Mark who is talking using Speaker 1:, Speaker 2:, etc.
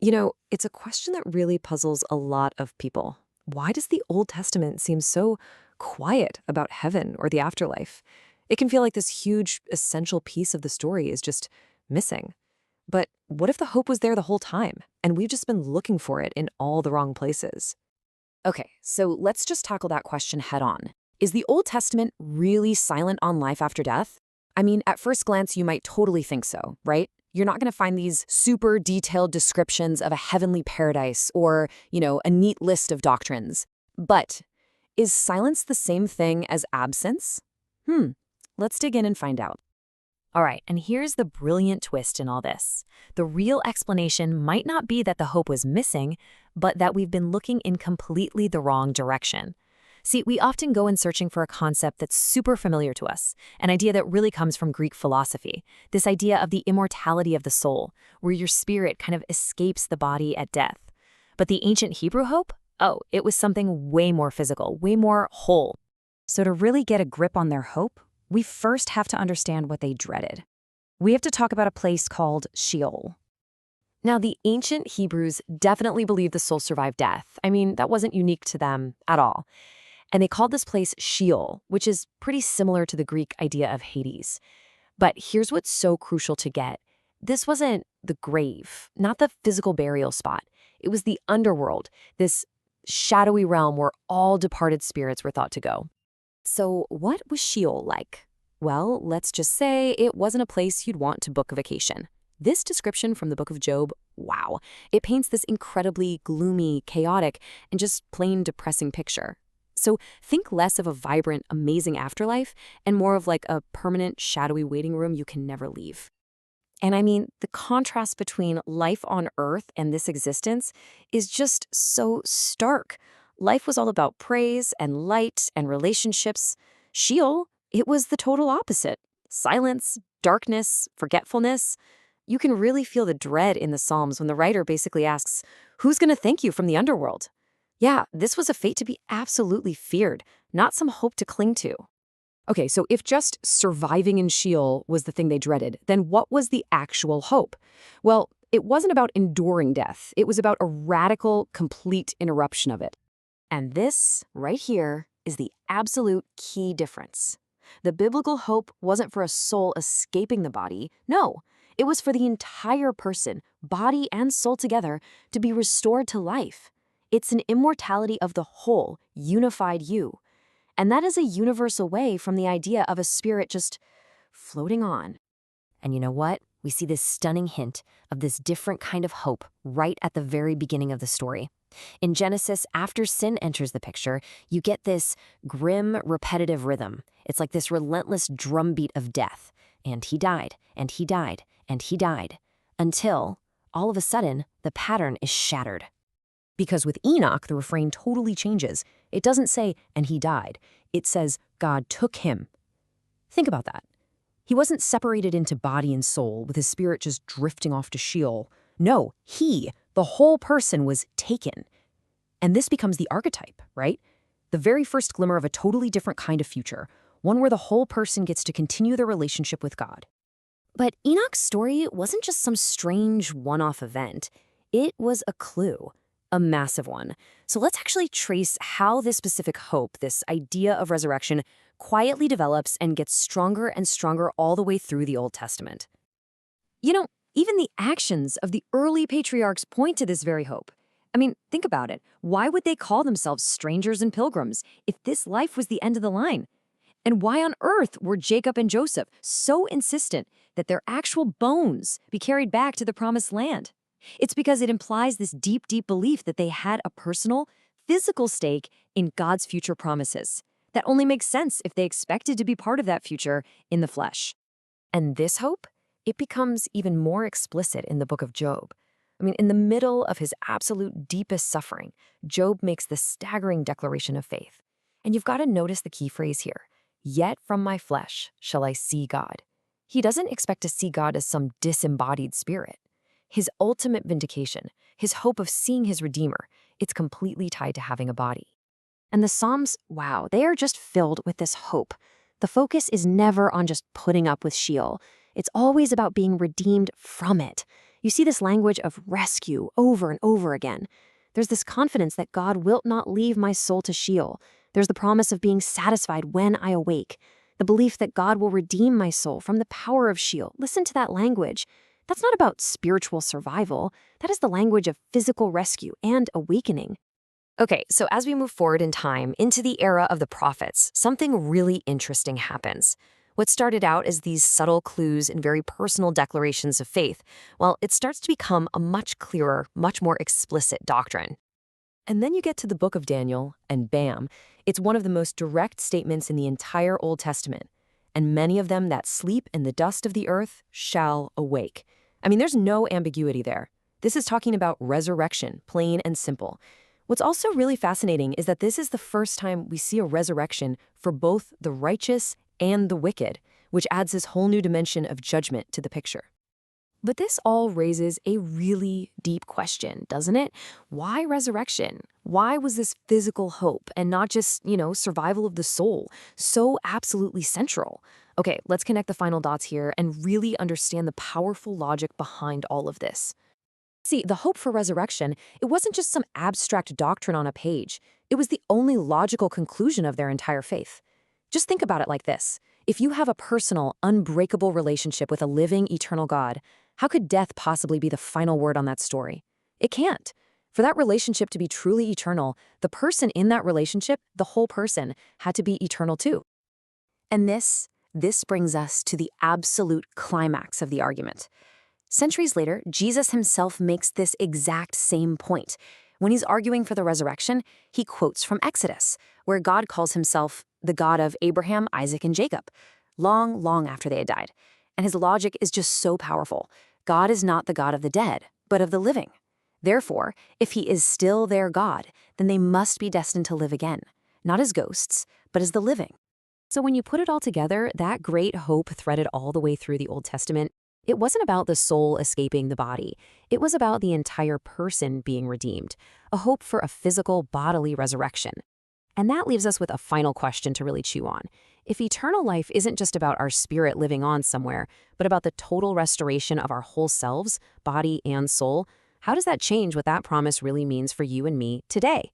Speaker 1: It's a question that really puzzles a lot of people. Why does the Old Testament seem so quiet about heaven or the afterlife? It can feel like this huge, essential piece of the story is just missing. But what if the hope was there the whole time, and we've just been looking for it in all the wrong places?
Speaker 2: Okay, so let's just tackle that question head on. Is the Old Testament really silent on life after death? I mean, at first glance, you might totally think so, right? You're not going to find these super detailed descriptions of a heavenly paradise or, a neat list of doctrines. But is silence the same thing as absence? Let's dig in and find out. All right, and here's the brilliant twist in all this. The real explanation might not be that the hope was missing, but that we've been looking in completely the wrong direction. See, we often go in searching for a concept that's super familiar to us, an idea that really comes from Greek philosophy, this idea of the immortality of the soul, where your spirit kind of escapes the body at death. But the ancient Hebrew hope? Oh, it was something way more physical, way more whole. So to really get a grip on their hope, we first have to understand what they dreaded. We have to talk about a place called Sheol. Now, the ancient Hebrews definitely believed the soul survived death. I mean, that wasn't unique to them at all. And they called this place Sheol, which is pretty similar to the Greek idea of Hades. But here's what's so crucial to get. This wasn't the grave, not the physical burial spot. It was the underworld, this shadowy realm where all departed spirits were thought to go. So what was Sheol like? Well, let's just say it wasn't a place you'd want to book a vacation. This description from the book of Job, wow, it paints this incredibly gloomy, chaotic, and just plain depressing picture. So think less of a vibrant, amazing afterlife and more of like a permanent, shadowy waiting room you can never leave. And I mean, the contrast between life on earth and this existence is just so stark. Life was all about praise and light and relationships. Sheol, it was the total opposite. Silence, darkness, forgetfulness. You can really feel the dread in the Psalms when the writer basically asks, who's going to thank you from the underworld? Yeah, this was a fate to be absolutely feared, not some hope to cling to. Okay, so if just surviving in Sheol was the thing they dreaded, then what was the actual hope? Well, it wasn't about enduring death. It was about a radical, complete interruption of it. And this, right here, is the absolute key difference. The biblical hope wasn't for a soul escaping the body. No, it was for the entire person, body and soul together, to be restored to life. It's an immortality of the whole, unified you. And that is a universal way from the idea of a spirit just floating on. And you know what? We see this stunning hint of this different kind of hope right at the very beginning of the story. In Genesis, after sin enters the picture, you get this grim, repetitive rhythm. It's like this relentless drumbeat of death. And he died, and he died, and he died. Until, all of a sudden, the pattern is shattered. Because with Enoch, the refrain totally changes. It doesn't say, and he died. It says, God took him. Think about that. He wasn't separated into body and soul, with his spirit just drifting off to Sheol. No, the whole person, was taken. And this becomes the archetype, right? The very first glimmer of a totally different kind of future, one where the whole person gets to continue their relationship with God. But Enoch's story wasn't just some strange one-off event. It was a clue. A massive one. So let's actually trace how this specific hope, this idea of resurrection, quietly develops and gets stronger and stronger all the way through the Old Testament. Even the actions of the early patriarchs point to this very hope. I mean, think about it. Why would they call themselves strangers and pilgrims if this life was the end of the line? And why on earth were Jacob and Joseph so insistent that their actual bones be carried back to the promised land? It's because it implies this deep, deep belief that they had a personal, physical stake in God's future promises. That only makes sense if they expected to be part of that future in the flesh. And this hope, it becomes even more explicit in the book of Job. I mean, in the middle of his absolute deepest suffering, Job makes this staggering declaration of faith. And you've got to notice the key phrase here. Yet from my flesh shall I see God. He doesn't expect to see God as some disembodied spirit. His ultimate vindication, his hope of seeing his Redeemer, it's completely tied to having a body. And the Psalms, wow, they are just filled with this hope. The focus is never on just putting up with Sheol. It's always about being redeemed from it. You see this language of rescue over and over again. There's this confidence that God wilt not leave my soul to Sheol. There's the promise of being satisfied when I awake. The belief that God will redeem my soul from the power of Sheol. Listen to that language. That's not about spiritual survival. That is the language of physical rescue and awakening. Okay, so as we move forward in time into the era of the prophets, something really interesting happens. What started out as these subtle clues and very personal declarations of faith, well, it starts to become a much clearer, much more explicit doctrine. And then you get to the book of Daniel, and bam, it's one of the most direct statements in the entire Old Testament. And many of them that sleep in the dust of the earth shall awake. I mean, there's no ambiguity there. This is talking about resurrection, plain and simple. What's also really fascinating is that this is the first time we see a resurrection for both the righteous and the wicked, which adds this whole new dimension of judgment to the picture. But this all raises a really deep question, doesn't it? Why resurrection? Why was this physical hope and not just, survival of the soul so absolutely central? Okay, let's connect the final dots here and really understand the powerful logic behind all of this. See, the hope for resurrection, it wasn't just some abstract doctrine on a page. It was the only logical conclusion of their entire faith. Just think about it like this. If you have a personal, unbreakable relationship with a living, eternal God, how could death possibly be the final word on that story? It can't. For that relationship to be truly eternal, the person in that relationship, the whole person, had to be eternal too. And this brings us to the absolute climax of the argument. Centuries later, Jesus himself makes this exact same point. When he's arguing for the resurrection, he quotes from Exodus, where God calls himself the God of Abraham, Isaac, and Jacob, long, long after they had died. And his logic is just so powerful. God is not the God of the dead, but of the living. Therefore, if he is still their God, then they must be destined to live again, not as ghosts, but as the living. So when you put it all together, that great hope threaded all the way through the Old Testament, it wasn't about the soul escaping the body. It was about the entire person being redeemed, a hope for a physical, bodily resurrection. And that leaves us with a final question to really chew on. If eternal life isn't just about our spirit living on somewhere, but about the total restoration of our whole selves, body and soul, how does that change what that promise really means for you and me today?